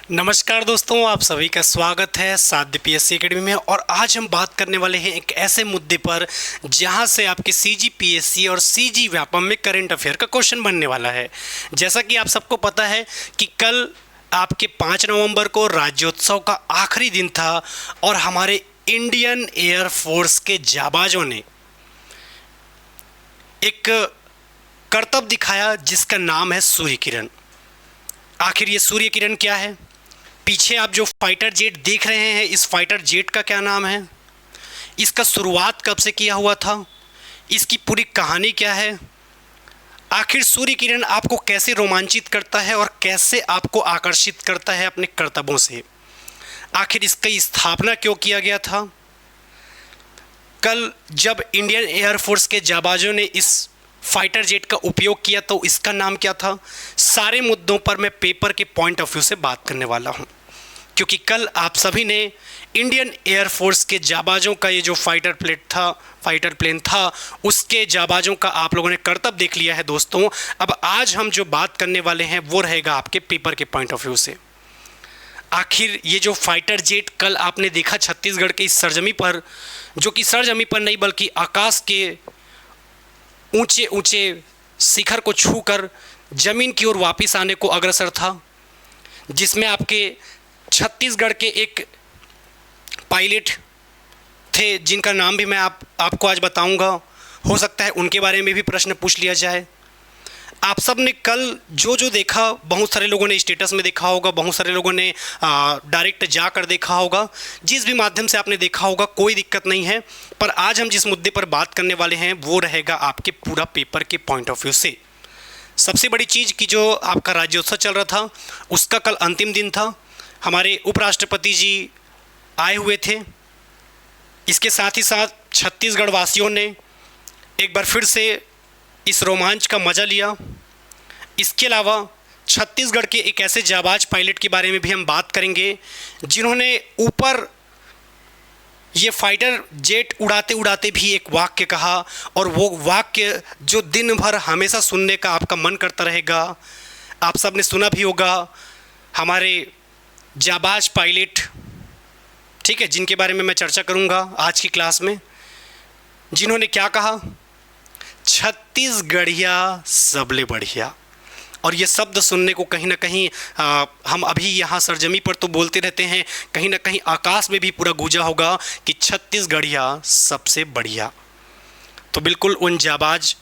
नमस्कार दोस्तों, आप सभी का स्वागत है साध्य पीएससी एकेडमी में। और आज हम बात करने वाले हैं एक ऐसे मुद्दे पर जहां से आपके सीजी पीएससी और सीजी व्यापम में करंट अफेयर का क्वेश्चन बनने वाला है। जैसा कि आप सबको पता है कि कल आपके 5 नवंबर को राज्योत्सव का आखिरी दिन था और हमारे इंडियन एयरफोर्स के जाबाजों ने एक करतब दिखाया जिसका नाम है सूर्य किरण। आखिर ये सूर्य किरण क्या है? पीछे आप जो फाइटर जेट देख रहे हैं, इस फाइटर जेट का क्या नाम है? इसका शुरुआत कब से किया हुआ था? इसकी पूरी कहानी क्या है? आखिर सूर्य किरण आपको कैसे रोमांचित करता है और कैसे आपको आकर्षित करता है अपने करतबों से? आखिर इसकी स्थापना क्यों किया गया था? कल जब इंडियन एयरफोर्स के जाबाजों ने इस फाइटर जेट का उपयोग किया तो इसका नाम क्या था? सारे मुद्दों पर मैं पेपर के पॉइंट ऑफ व्यू से बात करने वाला हूं, क्योंकि कल आप सभी ने इंडियन एयरफोर्स के जाबाजों का ये जो फाइटर प्लेन था उसके जाबाजों का आप लोगों ने करतब देख लिया है दोस्तों। अब आज हम जो बात करने वाले हैं वो रहेगा आपके पेपर के पॉइंट ऑफ व्यू से। आखिर ये जो फाइटर जेट कल आपने देखा छत्तीसगढ़ के इस सरजमी पर, जो कि सरजमी पर नहीं बल्कि आकाश के ऊंचे ऊंचे शिखर को छूकर जमीन की ओर वापस आने को अग्रसर था, जिसमें आपके छत्तीसगढ़ के एक पायलट थे जिनका नाम भी मैं आपको आज बताऊंगा। हो सकता है उनके बारे में भी प्रश्न पूछ लिया जाए। आप सब ने कल जो देखा, बहुत सारे लोगों ने स्टेटस में देखा होगा, बहुत सारे लोगों ने डायरेक्ट जाकर देखा होगा। जिस भी माध्यम से आपने देखा होगा कोई दिक्कत नहीं है, पर आज हम जिस मुद्दे पर बात करने वाले हैं वो रहेगा आपके पूरा पेपर के पॉइंट ऑफ व्यू से। सबसे बड़ी चीज़ कि जो आपका राज्योत्सव चल रहा था उसका कल अंतिम दिन था। हमारे उपराष्ट्रपति जी आए हुए थे। इसके साथ ही साथ छत्तीसगढ़ वासियों ने एक बार फिर से इस रोमांच का मज़ा लिया। इसके अलावा छत्तीसगढ़ के एक ऐसे जाबाज पायलट के बारे में भी हम बात करेंगे जिन्होंने ऊपर ये फाइटर जेट उड़ाते उड़ाते भी एक वाक्य कहा, और वो वाक्य जो दिन भर हमेशा सुनने का आपका मन करता रहेगा। आप सब ने सुना भी होगा, हमारे जाबाज पायलट, ठीक है, जिनके बारे में मैं चर्चा करूंगा आज की क्लास में, जिन्होंने क्या कहा, छत्तीसगढ़िया सबले बढ़िया। और ये शब्द सुनने को कहीं ना कहीं हम अभी यहाँ सरजमी पर तो बोलते रहते हैं, कहीं ना कहीं आकाश में भी पूरा गूंजा होगा कि छत्तीसगढ़िया सबसे बढ़िया। तो बिल्कुल उन जाबाज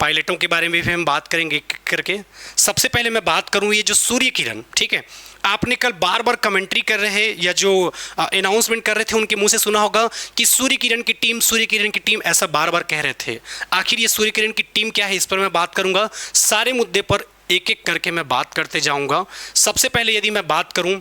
पायलटों के बारे में भी हम बात करेंगे करके। सबसे पहले मैं बात करूँ ये जो सूर्य किरण, ठीक है, आपने कल बार बार कमेंट्री कर रहे या जो अनाउंसमेंट कर रहे थे उनके मुंह से सुना होगा कि सूर्य किरण की टीम ऐसा बार बार कह रहे थे। आखिर ये सूर्य किरण की टीम क्या है, इस पर मैं बात करूंगा। सारे मुद्दे पर एक एक करके मैं बात करते जाऊंगा। सबसे पहले यदि मैं बात करूं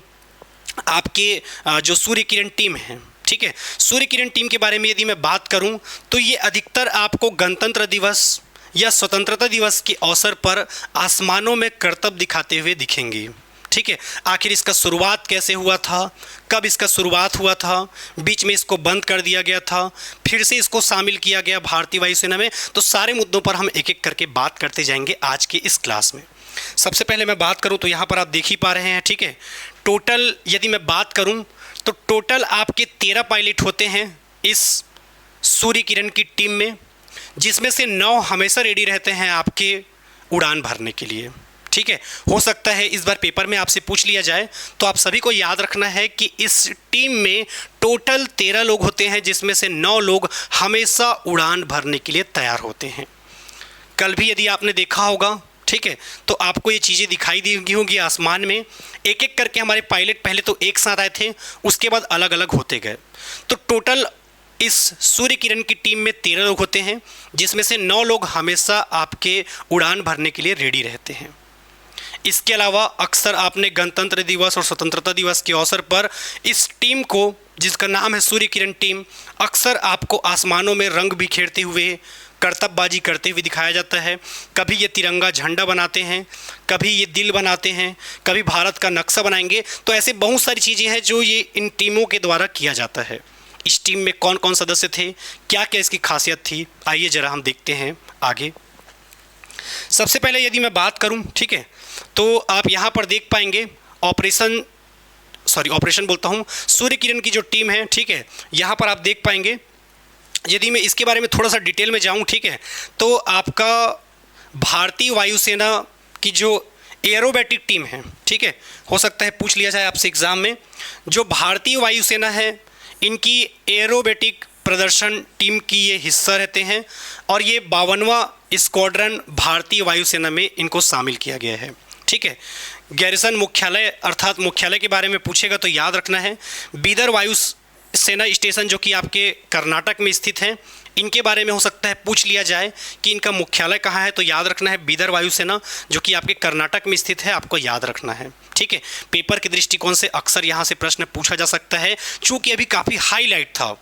आपके जो सूर्य किरण टीम है, ठीक है, सूर्य किरण टीम के बारे में यदि मैं बात करूं तो ये अधिकतर आपको गणतंत्र दिवस या स्वतंत्रता दिवस के अवसर पर आसमानों में करतब दिखाते हुए दिखेंगी, ठीक है। आखिर इसका शुरुआत कैसे हुआ था, कब इसका शुरुआत हुआ था, बीच में इसको बंद कर दिया गया था, फिर से इसको शामिल किया गया भारतीय वायुसेना में, तो सारे मुद्दों पर हम एक एक करके बात करते जाएंगे आज की इस क्लास में। सबसे पहले मैं बात करूं तो यहाँ पर आप देख ही पा रहे हैं, ठीक है, टोटल यदि मैं बात करूं तो टोटल आपके 13 पायलट होते हैं इस सूर्य किरण की टीम में, जिसमें से 9 हमेशा रेडी रहते हैं आपके उड़ान भरने के लिए, ठीक है। हो सकता है इस बार पेपर में आपसे पूछ लिया जाए, तो आप सभी को याद रखना है कि इस टीम में टोटल 13 लोग होते हैं, जिसमें से 9 लोग हमेशा उड़ान भरने के लिए तैयार होते हैं। कल भी यदि आपने देखा होगा, ठीक है, तो आपको ये चीज़ें दिखाई दी होंगी आसमान में। एक एक करके हमारे पायलट पहले तो एक साथ आए थे, उसके बाद अलग अलग होते गए। तो टोटल इस सूर्य किरण की टीम में 13 लोग होते हैं, जिसमें से 9 लोग हमेशा आपके उड़ान भरने के लिए रेडी रहते हैं। इसके अलावा अक्सर आपने गणतंत्र दिवस और स्वतंत्रता दिवस के अवसर पर इस टीम को, जिसका नाम है सूर्य किरण टीम, अक्सर आपको आसमानों में रंग बिखेरते हुए, करतबबाजी करते हुए दिखाया जाता है। कभी ये तिरंगा झंडा बनाते हैं, कभी ये दिल बनाते हैं, कभी भारत का नक्शा बनाएंगे। तो ऐसे बहुत सारी चीज़ें हैं जो ये इन टीमों के द्वारा किया जाता है। इस टीम में कौन कौन सदस्य थे, क्या क्या इसकी खासियत थी, आइए ज़रा हम देखते हैं आगे। सबसे पहले यदि मैं बात करूं, ठीक है, तो आप यहाँ पर देख पाएंगे ऑपरेशन ऑपरेशन बोलता हूँ, सूर्य किरण की जो टीम है, ठीक है, यहाँ पर आप देख पाएंगे। यदि मैं इसके बारे में थोड़ा सा डिटेल में जाऊँ, ठीक है, तो आपका भारतीय वायुसेना की जो एरोबैटिक टीम है, ठीक है, हो सकता है पूछ लिया जाए आपसे एग्ज़ाम में, जो भारतीय वायुसेना है इनकी एरोबैटिक प्रदर्शन टीम की ये हिस्सा रहते हैं और ये 52वां स्क्वाड्रन भारतीय वायुसेना में इनको शामिल किया गया है, ठीक है। गैरिसन मुख्यालय अर्थात मुख्यालय के बारे में पूछेगा तो याद रखना है बीदर वायु सेना स्टेशन जो कि आपके कर्नाटक में स्थित है, इनके बारे में हो सकता है पूछ लिया जाए कि इनका मुख्यालय कहाँ है, तो याद रखना है बीदर वायुसेना जो कि आपके कर्नाटक में स्थित है, आपको याद रखना है, ठीक है। पेपर के दृष्टिकोण से अक्सर यहाँ से प्रश्न पूछा जा सकता है, चूँकि अभी काफ़ी हाईलाइट था,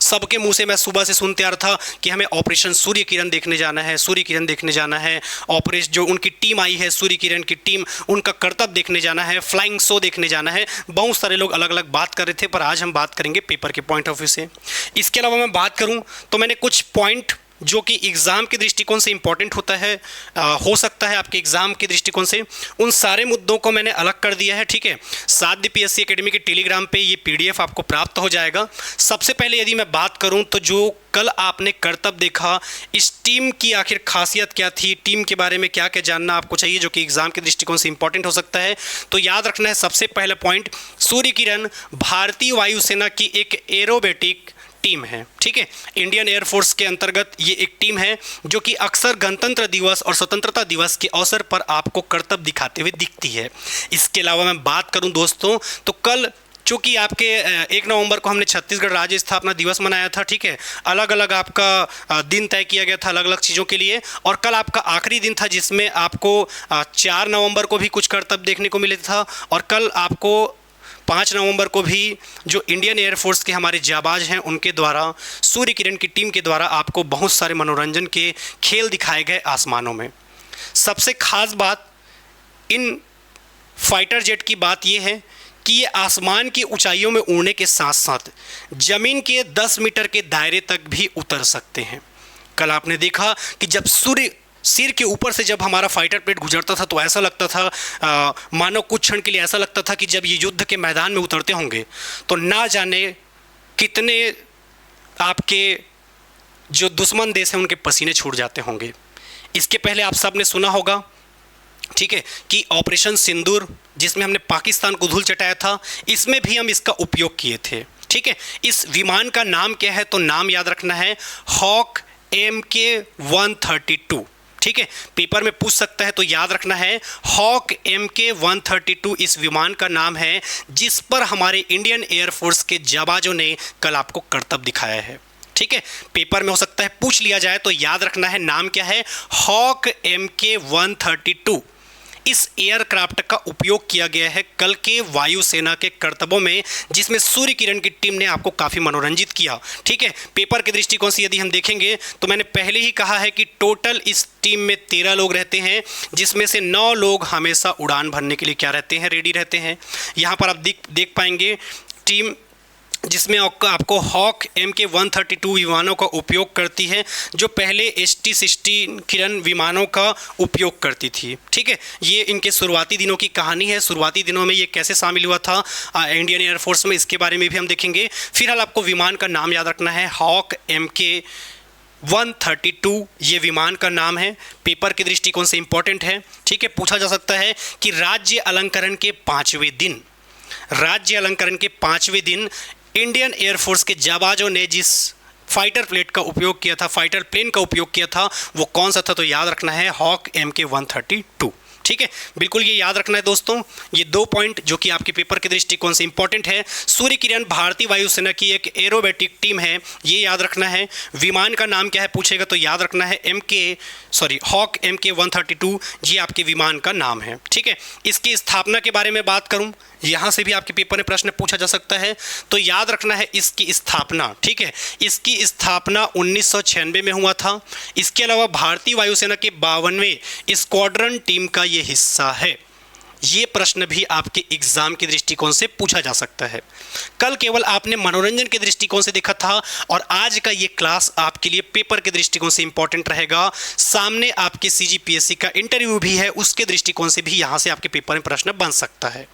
सबके मुंह से मैं सुबह से सुनते आ रहा था कि हमें ऑपरेशन सूर्य किरण देखने जाना है, सूर्य किरण देखने जाना है, ऑपरेशन जो उनकी टीम आई है सूर्य किरण की टीम, उनका करतब देखने जाना है, फ्लाइंग शो देखने जाना है। बहुत सारे लोग अलग अलग बात कर रहे थे, पर आज हम बात करेंगे पेपर के पॉइंट ऑफ व्यू से। इसके अलावा मैं बात करूं तो मैंने कुछ पॉइंट जो कि एग्ज़ाम के दृष्टिकोण से इंपॉर्टेंट होता है, हो सकता है आपके एग्ज़ाम के दृष्टिकोण से, उन सारे मुद्दों को मैंने अलग कर दिया है, ठीक है। साध्य पीएससी एकेडमी के टेलीग्राम पे ये पीडीएफ आपको प्राप्त हो जाएगा। सबसे पहले यदि मैं बात करूं तो जो कल आपने करतब देखा, इस टीम की आखिर खासियत क्या थी, टीम के बारे में क्या क्या जानना आपको चाहिए जो कि एग्ज़ाम के दृष्टिकोण से इंपॉर्टेंट हो सकता है, तो याद रखना है सबसे पहला पॉइंट, सूर्य किरण भारतीय वायुसेना की एक एरोबैटिक टीम है, ठीक है। इंडियन एयरफोर्स के अंतर्गत ये एक टीम है जो कि अक्सर गणतंत्र दिवस और स्वतंत्रता दिवस के अवसर पर आपको करतब दिखाते हुए दिखती है। इसके अलावा मैं बात करूं दोस्तों तो कल चूँकि आपके 1 नवंबर को हमने छत्तीसगढ़ राज्य स्थापना दिवस मनाया था, ठीक है, अलग अलग आपका दिन तय किया गया था अलग अलग चीज़ों के लिए, और कल आपका आखिरी दिन था जिसमें आपको 4 नवंबर को भी कुछ करतब देखने को मिले था, और कल आपको 5 नवंबर को भी जो इंडियन एयरफोर्स के हमारे जाबाज हैं उनके द्वारा सूर्य किरण की टीम के द्वारा आपको बहुत सारे मनोरंजन के खेल दिखाए गए आसमानों में। सबसे खास बात इन फाइटर जेट की बात यह है कि ये आसमान की ऊंचाइयों में उड़ने के साथ साथ ज़मीन के 10 मीटर के दायरे तक भी उतर सकते हैं। कल आपने देखा कि जब सूर्य सिर के ऊपर से जब हमारा फाइटर प्लेट गुजरता था तो ऐसा लगता था मानो कुछ क्षण के लिए ऐसा लगता था कि जब ये युद्ध के मैदान में उतरते होंगे तो ना जाने कितने आपके जो दुश्मन देश हैं उनके पसीने छूट जाते होंगे। इसके पहले आप सब ने सुना होगा, ठीक है, कि ऑपरेशन सिंदूर जिसमें हमने पाकिस्तान को धूल चटाया था, इसमें भी हम इसका उपयोग किए थे, ठीक है। इस विमान का नाम क्या है, तो नाम याद रखना है हॉक MK-132, ठीक है। पेपर में पूछ सकता है तो याद रखना है हॉक MK-132 इस विमान का नाम है जिस पर हमारे इंडियन एयरफोर्स के जाबाजों ने कल आपको करतब दिखाया है, ठीक है। पेपर में हो सकता है पूछ लिया जाए तो याद रखना है नाम क्या है, हॉक MK-132। इस एयरक्राफ्ट का उपयोग किया गया है कल के वायुसेना के करतबों में जिसमें सूर्य किरण की टीम ने आपको काफ़ी मनोरंजित किया, ठीक है। पेपर के दृष्टिकोण से यदि हम देखेंगे तो मैंने पहले ही कहा है कि टोटल इस टीम में 13 लोग रहते हैं जिसमें से 9 लोग हमेशा उड़ान भरने के लिए क्या रहते हैं, रेडी रहते हैं। यहाँ पर आप देख पाएंगे टीम जिसमें आपको हॉक MK-132 विमानों का उपयोग करती है जो पहले ST-16 किरण विमानों का उपयोग करती थी, ठीक है। ये इनके शुरुआती दिनों की कहानी है, शुरुआती दिनों में ये कैसे शामिल हुआ था इंडियन एयरफोर्स में, इसके बारे में भी हम देखेंगे। फिलहाल आपको विमान का नाम याद रखना है हॉक MK-132 ये विमान का नाम है, पेपर के दृष्टिकोण से इंपॉर्टेंट है, ठीक है। पूछा जा सकता है कि राज्य अलंकरण के 5वें दिन इंडियन एयरफोर्स के जाबाजों ने जिस फाइटर प्लेन का उपयोग किया था वो कौन सा था, तो याद रखना है हॉक MK-132, ठीक है। बिल्कुल ये याद रखना है दोस्तों, ये 2 पॉइंट जो कि आपके पेपर के दृष्टिकोण से इंपॉर्टेंट है। सूर्य किरण भारतीय वायुसेना की एक एरोबैटिक टीम है, ये याद रखना है। विमान का नाम क्या है पूछेगा तो याद रखना है हॉक MK-132 ये आपके विमान का नाम है, ठीक है। इसकी स्थापना के बारे में बात करूं, यहाँ से भी आपके पेपर में प्रश्न पूछा जा सकता है, तो याद रखना है इसकी स्थापना, ठीक है। इसकी स्थापना 1996 में हुआ था। इसके अलावा भारतीय वायुसेना के 52वें स्क्वाड्रन टीम का ये हिस्सा है। ये प्रश्न भी आपके एग्जाम के दृष्टिकोण से पूछा जा सकता है। कल केवल आपने मनोरंजन के दृष्टिकोण से देखा था और आज का ये क्लास आपके लिए पेपर के दृष्टिकोण से इंपॉर्टेंट रहेगा। सामने आपके CGPSC का इंटरव्यू भी है, उसके दृष्टिकोण से भी यहाँ से आपके पेपर में प्रश्न बन सकता है।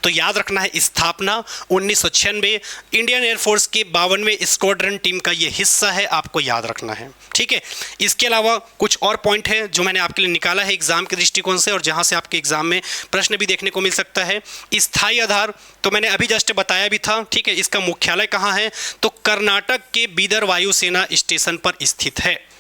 तो याद रखना है, स्थापना 1996, इंडियन एयरफोर्स के 52वें स्क्वाड्रन टीम का ये हिस्सा है, आपको याद रखना है। ठीक है, इसके अलावा कुछ और पॉइंट है जो मैंने आपके लिए निकाला है एग्जाम के दृष्टिकोण से और जहाँ से आपके एग्जाम में प्रश्न भी देखने को मिल सकता है। स्थायी आधार तो मैंने अभी जस्ट बताया भी था। ठीक है, इसका मुख्यालय कहाँ है? तो कर्नाटक के बीदर वायुसेना स्टेशन पर स्थित है।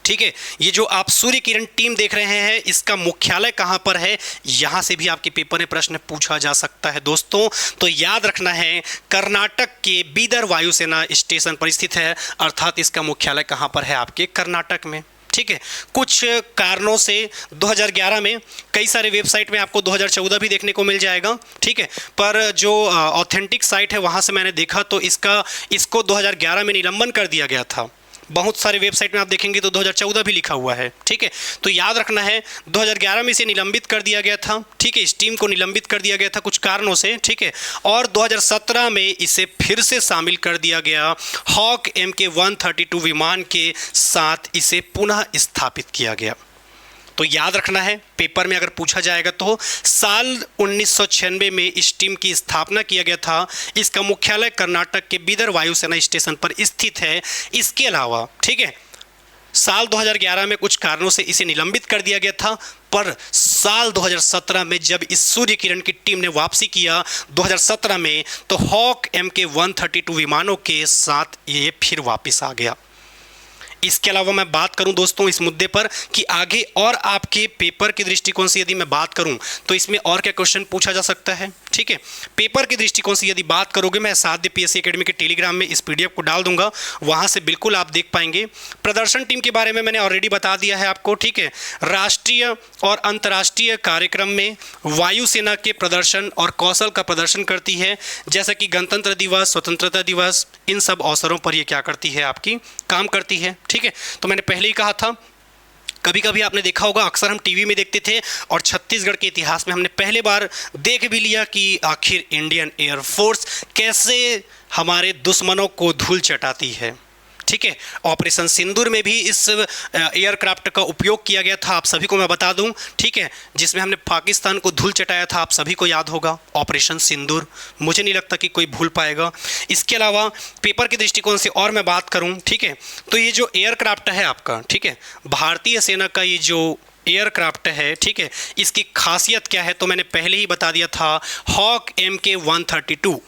ठीक है, ये जो आप सूर्य किरण टीम देख रहे हैं इसका मुख्यालय कहाँ पर है, यहाँ से भी आपके पेपर में प्रश्न पूछा जा सकता है दोस्तों। तो याद रखना है, कर्नाटक के बीदर वायुसेना स्टेशन पर स्थित है, अर्थात इसका मुख्यालय कहाँ पर है? आपके कर्नाटक में। ठीक है, कुछ कारणों से 2011 में कई सारे वेबसाइट में आपको 2014 भी देखने को मिल जाएगा। ठीक है, पर जो ऑथेंटिक साइट है वहाँ से मैंने देखा तो इसको 2011 में निलंबन कर दिया गया था। बहुत सारे वेबसाइट में आप देखेंगे तो 2014 भी लिखा हुआ है। ठीक है, तो याद रखना है 2011 में इसे निलंबित कर दिया गया था। ठीक है, इस टीम को निलंबित कर दिया गया था कुछ कारणों से। ठीक है, और 2017 में इसे फिर से शामिल कर दिया गया। हॉक MK-132 विमान के साथ इसे पुनः स्थापित किया गया। तो याद रखना है, पेपर में अगर पूछा जाएगा तो साल 1996 में इस टीम की स्थापना किया गया था। इसका मुख्यालय कर्नाटक के बीदर वायुसेना स्टेशन पर स्थित है। इसके अलावा ठीक है, साल 2011 में कुछ कारणों से इसे निलंबित कर दिया गया था, पर साल 2017 में जब इस सूर्य किरण की टीम ने वापसी किया 2017 में, तो हॉक MK-132 विमानों के साथ ये फिर वापस आ गया। इसके अलावा मैं बात करूं दोस्तों इस मुद्दे पर कि आगे और आपके पेपर के दृष्टिकोण से यदि मैं बात करूं तो इसमें और क्या क्वेश्चन पूछा जा सकता है। ठीक है, पेपर के दृष्टिकोण से यदि बात करोगे, मैं साध्य PSC एकेडमी के टेलीग्राम में इस PDF को डाल दूंगा, वहां से बिल्कुल आप देख पाएंगे। प्रदर्शन टीम के बारे में मैंने ऑलरेडी बता दिया है आपको। ठीक है, राष्ट्रीय और अंतर्राष्ट्रीय कार्यक्रम में वायुसेना के प्रदर्शन और कौशल का प्रदर्शन करती है, जैसा कि गणतंत्र दिवस, स्वतंत्रता दिवस, इन सब अवसरों पर यह क्या करती है? आपकी काम करती है। ठीक है, तो मैंने पहले ही कहा था, कभी कभी आपने देखा होगा, अक्सर हम टीवी में देखते थे और छत्तीसगढ़ के इतिहास में हमने पहले बार देख भी लिया कि आखिर इंडियन एयरफोर्स कैसे हमारे दुश्मनों को धूल चटाती है। ठीक है, ऑपरेशन सिंदूर में भी इस एयरक्राफ्ट का उपयोग किया गया था, आप सभी को मैं बता दूं। ठीक है, जिसमें हमने पाकिस्तान को धूल चटाया था, आप सभी को याद होगा ऑपरेशन सिंदूर, मुझे नहीं लगता कि कोई भूल पाएगा। इसके अलावा पेपर के दृष्टिकोण से और मैं बात करूं, ठीक है, तो ये जो एयरक्राफ्ट है आपका, ठीक है, भारतीय सेना का ये जो एयरक्राफ्ट है, ठीक है, इसकी खासियत क्या है तो मैंने पहले ही बता दिया था। हॉक MK-132,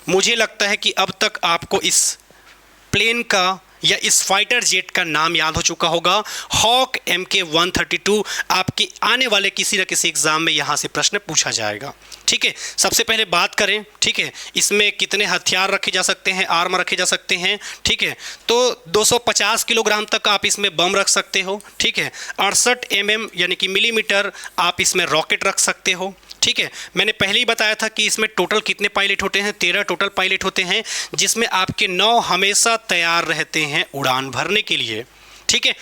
मुझे लगता है कि अब तक आपको इस प्लेन का या इस फाइटर जेट का नाम याद हो चुका होगा। हॉक MK-132 आपके आने वाले किसी न किसी एग्जाम में यहाँ से प्रश्न पूछा जाएगा। ठीक है, सबसे पहले बात करें, ठीक है, इसमें कितने हथियार रखे जा सकते हैं, आर्म रखे जा सकते हैं। ठीक है, तो 250 किलोग्राम तक आप इसमें बम रख सकते हो। ठीक है, 68 mm यानी कि मिलीमीटर आप इसमें रॉकेट रख सकते हो। ठीक है, मैंने पहले ही बताया था कि इसमें टोटल कितने पायलट होते हैं? 13 टोटल पायलट होते हैं, जिसमें आपके 9 हमेशा तैयार रहते हैं उड़ान भरने के लिए। ठीक है,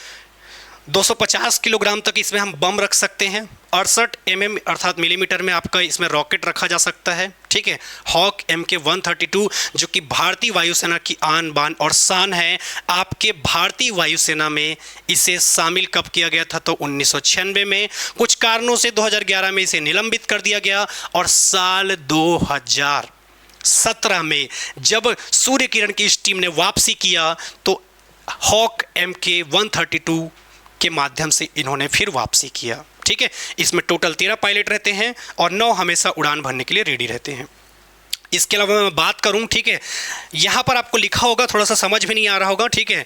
250 किलोग्राम तक इसमें हम बम रख सकते हैं। 68 mm अर्थात मिलीमीटर में आपका इसमें रॉकेट रखा जा सकता है। ठीक है, हॉक MK-132 जो कि भारतीय वायुसेना की आन बान और शान है, आपके भारतीय वायुसेना में इसे शामिल कब किया गया था? तो 1996 में। कुछ कारणों से 2011 में इसे निलंबित कर दिया गया और साल 2017 में जब सूर्य किरण की इस टीम ने वापसी किया तो हॉक MK-132 के माध्यम से इन्होंने फिर वापसी किया। ठीक है, इसमें टोटल 13 पायलट रहते हैं और 9 हमेशा उड़ान भरने के लिए रेडी रहते हैं। इसके अलावा मैं बात करूं, ठीक है, यहाँ पर आपको लिखा होगा, थोड़ा सा समझ में नहीं आ रहा होगा। ठीक है,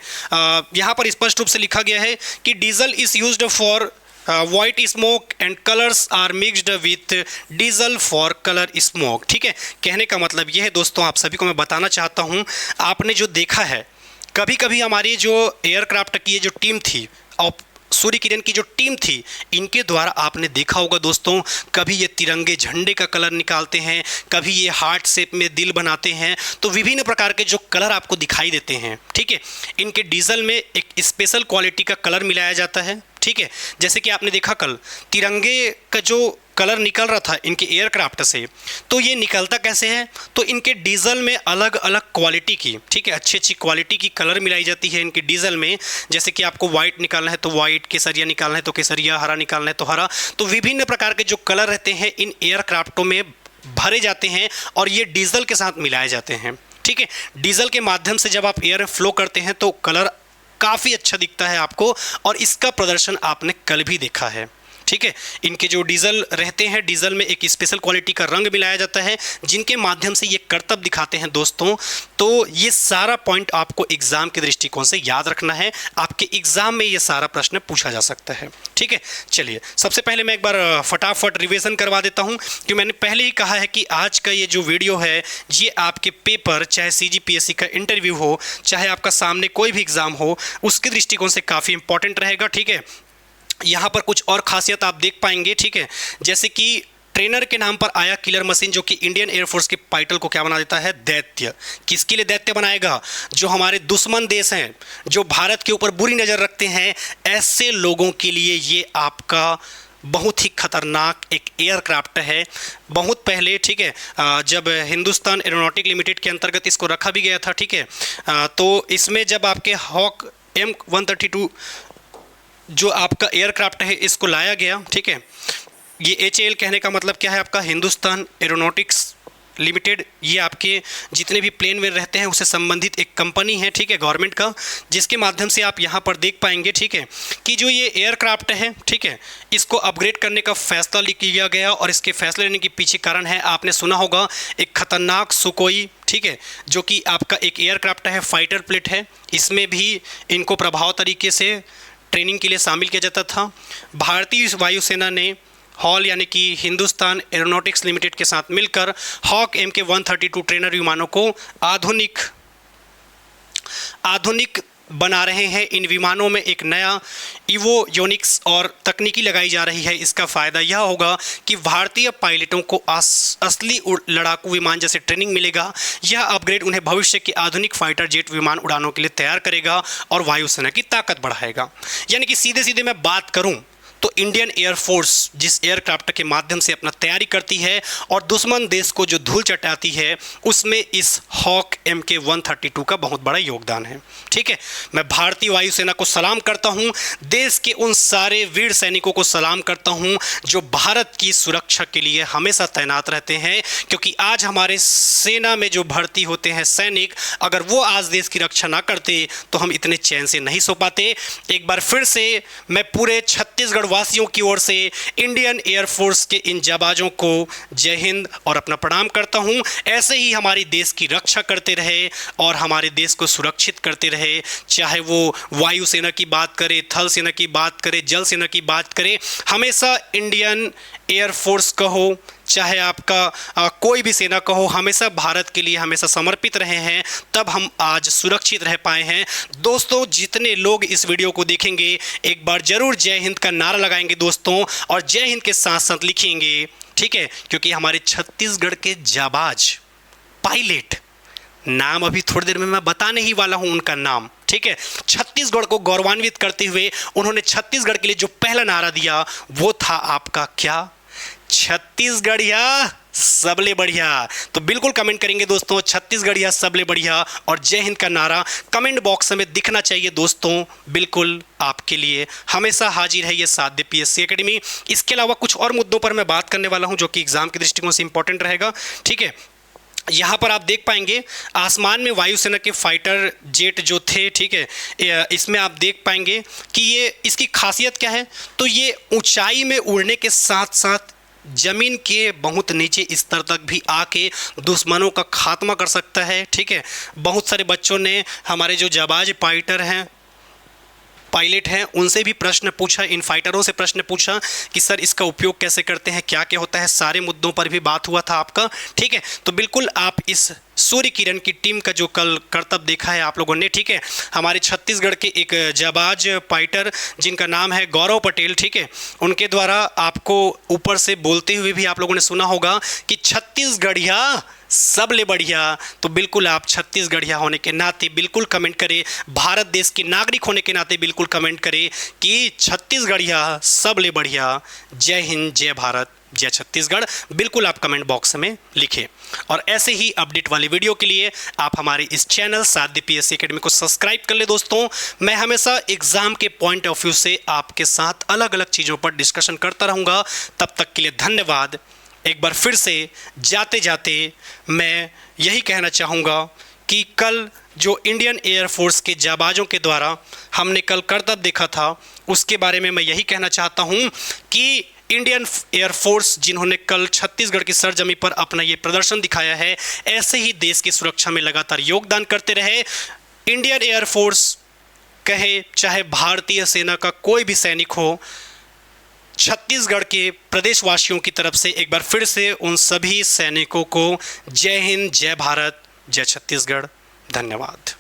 यहाँ पर स्पष्ट रूप से लिखा गया है कि diesel is used for white smoke and colours are mixed with diesel for colour smoke. ठीक है, कहने का मतलब यह है दोस्तों, आप सभी को मैं बताना चाहता हूँ, आपने जो देखा है कभी कभी हमारी जो एयरक्राफ्ट की ये जो टीम थी और सूर्य किरण की जो टीम थी, इनके द्वारा आपने देखा होगा दोस्तों, कभी ये तिरंगे झंडे का कलर निकालते हैं, कभी ये हार्ट शेप में दिल बनाते हैं, तो विभिन्न प्रकार के जो कलर आपको दिखाई देते हैं। ठीक है, इनके डीजल में एक स्पेशल क्वालिटी का कलर मिलाया जाता है। ठीक है, जैसे कि आपने देखा कल तिरंगे का जो कलर निकल रहा था इनके एयरक्राफ्ट से, तो ये निकलता कैसे है, तो इनके डीजल में अलग अलग क्वालिटी की, ठीक है, अच्छी अच्छी क्वालिटी की कलर मिलाई जाती है इनके डीजल में। जैसे कि आपको वाइट निकालना है तो वाइट, केसरिया निकालना है तो केसरिया, हरा निकालना है तो हरा। तो विभिन्न प्रकार के जो कलर रहते हैं इन एयरक्राफ्टों में भरे जाते हैं और ये डीजल के साथ मिलाए जाते हैं, ठीक है। डीजल के माध्यम से जब आप एयर फ्लो करते हैं तो कलर काफ़ी अच्छा दिखता है आपको, और इसका प्रदर्शन आपने कल भी देखा है, ठीक है। इनके जो डीजल रहते हैं, डीजल में एक स्पेशल क्वालिटी का रंग मिलाया जाता है जिनके माध्यम से ये करतब दिखाते हैं दोस्तों। तो ये सारा पॉइंट आपको एग्जाम के दृष्टिकोण से याद रखना है, आपके एग्जाम में ये सारा प्रश्न पूछा जा सकता है, ठीक है। चलिए सबसे पहले मैं एक बार फटाफट रिवीजन करवा देता हूँ कि मैंने पहले ही कहा है कि आज का ये जो वीडियो है ये आपके पेपर, चाहे CGPSC का इंटरव्यू हो, चाहे आपका सामने कोई भी एग्जाम हो, उसके दृष्टिकोण से काफ़ी इंपॉर्टेंट रहेगा, ठीक है। यहाँ पर कुछ और खासियत आप देख पाएंगे, ठीक है, जैसे कि ट्रेनर के नाम पर आया किलर मशीन, जो कि इंडियन एयरफोर्स के पाइटल को क्या बना देता है, दैत्य। किसके लिए दैत्य बनाएगा, जो हमारे दुश्मन देश हैं, जो भारत के ऊपर बुरी नज़र रखते हैं, ऐसे लोगों के लिए ये आपका बहुत ही खतरनाक एक एयरक्राफ्ट है। बहुत पहले, ठीक है, जब हिंदुस्तान एरोनॉटिक लिमिटेड के अंतर्गत इसको रखा भी गया था, ठीक है, तो इसमें जब आपके हॉक M132 जो आपका एयरक्राफ्ट है इसको लाया गया, ठीक है। ये HAL कहने का मतलब क्या है, आपका हिंदुस्तान एरोनॉटिक्स लिमिटेड, ये आपके जितने भी प्लेन वेयर रहते हैं उससे संबंधित एक कंपनी है, ठीक है, गवर्नमेंट का, जिसके माध्यम से आप यहाँ पर देख पाएंगे, ठीक है, कि जो ये एयरक्राफ्ट है, ठीक है, इसको अपग्रेड करने का फैसला लिया गया। और इसके फैसले लेने के पीछे कारण है, आपने सुना होगा, एक खतरनाक सुकोई, ठीक है, जो कि आपका एक एयरक्राफ्ट है, फाइटर प्लेट है, इसमें भी इनको प्रभाव तरीके से ट्रेनिंग के लिए शामिल किया जाता था। भारतीय वायुसेना ने हॉल यानी कि हिंदुस्तान एरोनॉटिक्स लिमिटेड के साथ मिलकर हॉक MK132 ट्रेनर विमानों को आधुनिक बना रहे हैं। इन विमानों में एक नया इवोयोनिक्स और तकनीकी लगाई जा रही है। इसका फ़ायदा यह होगा कि भारतीय पायलटों को असली लड़ाकू विमान जैसे ट्रेनिंग मिलेगा। यह अपग्रेड उन्हें भविष्य के आधुनिक फाइटर जेट विमान उड़ानों के लिए तैयार करेगा और वायुसेना की ताकत बढ़ाएगा। यानी कि सीधे सीधे मैं बात करूं तो इंडियन एयरफोर्स जिस एयरक्राफ्ट के माध्यम से अपना तैयारी करती है और दुश्मन देश को जो धूल चटाती है, उसमें इस हॉक MK132 का बहुत बड़ा योगदान है, ठीक है। मैं भारतीय वायुसेना को सलाम करता हूं, देश के उन सारे वीर सैनिकों को सलाम करता हूं जो भारत की सुरक्षा के लिए हमेशा तैनात रहते हैं, क्योंकि आज हमारे सेना में जो भर्ती होते हैं सैनिक, अगर वो आज देश की रक्षा ना करते तो हम इतने चैन से नहीं सो पाते। एक बार फिर से मैं पूरे छत्तीसगढ़ वासियों की ओर से इंडियन एयरफोर्स के इन जाबाजों को जय हिंद और अपना प्रणाम करता हूं। ऐसे ही हमारे देश की रक्षा करते रहे और हमारे देश को सुरक्षित करते रहे, चाहे वो वायुसेना की बात करे, थल सेना की बात करे, जल सेना की बात करे, हमेशा इंडियन एयरफोर्स कहो, चाहे आपका कोई भी सेना कहो, हमेशा भारत के लिए हमेशा समर्पित रहे हैं, तब हम आज सुरक्षित रह पाए हैं। दोस्तों, जितने लोग इस वीडियो को देखेंगे एक बार जरूर जय हिंद का नारा लगाएंगे दोस्तों, और जय हिंद के साथ साथ लिखेंगे, ठीक है, क्योंकि हमारे छत्तीसगढ़ के जाबाज पायलट, नाम अभी थोड़ी देर में मैं बताने ही वाला हूं उनका नाम, ठीक है, छत्तीसगढ़ को गौरवान्वित करते हुए उन्होंने छत्तीसगढ़ के लिए जो पहला नारा दिया वो था आपका क्या, छत्तीसगढ़िया सबले बढ़िया। तो बिल्कुल कमेंट करेंगे दोस्तों, छत्तीसगढ़िया सबले बढ़िया और जय हिंद का नारा कमेंट बॉक्स में दिखना चाहिए दोस्तों। बिल्कुल आपके लिए हमेशा हाजिर है ये साध्य PSC एकेडमी। इसके अलावा कुछ और मुद्दों पर मैं बात करने वाला हूं जो कि एग्जाम के दृष्टिकोण से इंपॉर्टेंट रहेगा, ठीक है। यहाँ पर आप देख पाएंगे आसमान में वायुसेना के फाइटर जेट जो थे, ठीक है, इसमें आप देख पाएंगे कि ये इसकी खासियत क्या है, तो ये ऊंचाई में उड़ने के साथ साथ जमीन के बहुत नीचे स्तर तक भी आके दुश्मनों का खात्मा कर सकता है, ठीक है। बहुत सारे बच्चों ने हमारे जो जाबाज पायलट हैं उनसे भी प्रश्न पूछा, इन फाइटरों से प्रश्न पूछा कि सर इसका उपयोग कैसे करते हैं, क्या क्या होता है, सारे मुद्दों पर भी बात हुआ था आपका, ठीक है। तो बिल्कुल आप इस सूर्य किरण की टीम का जो कल करतब देखा है आप लोगों ने, ठीक है, हमारे छत्तीसगढ़ के एक जाबाज फाइटर जिनका नाम है गौरव पटेल, ठीक है, उनके द्वारा आपको ऊपर से बोलते हुए भी आप लोगों ने सुना होगा कि छत्तीसगढ़िया सबले बढ़िया। तो बिल्कुल आप छत्तीसगढ़िया होने के नाते बिल्कुल कमेंट करें, भारत देश के नागरिक होने के नाते बिल्कुल कमेंट करें कि छत्तीसगढ़िया सबले बढ़िया। जय हिंद, जय भारत। जय छत्तीसगढ़ बिल्कुल आप कमेंट बॉक्स में लिखें। और ऐसे ही अपडेट वाली वीडियो के लिए आप हमारे इस चैनल साध्य पीएससी एकेडमी को सब्सक्राइब कर ले दोस्तों। मैं हमेशा एग्जाम के पॉइंट ऑफ व्यू से आपके साथ अलग अलग चीज़ों पर डिस्कशन करता रहूँगा। तब तक के लिए धन्यवाद। एक बार फिर से जाते जाते मैं यही कहना चाहूँगा कि कल जो इंडियन एयरफोर्स के जाबाजों के द्वारा हमने कल करतब देखा था, उसके बारे में मैं यही कहना चाहता हूँ कि इंडियन एयरफोर्स जिन्होंने कल छत्तीसगढ़ की सरजमी पर अपना ये प्रदर्शन दिखाया है, ऐसे ही देश की सुरक्षा में लगातार योगदान करते रहे। इंडियन एयरफोर्स कहे चाहे भारतीय सेना का कोई भी सैनिक हो, छत्तीसगढ़ के प्रदेशवासियों की तरफ से एक बार फिर से उन सभी सैनिकों को जय हिंद, जय भारत, जय छत्तीसगढ़। धन्यवाद।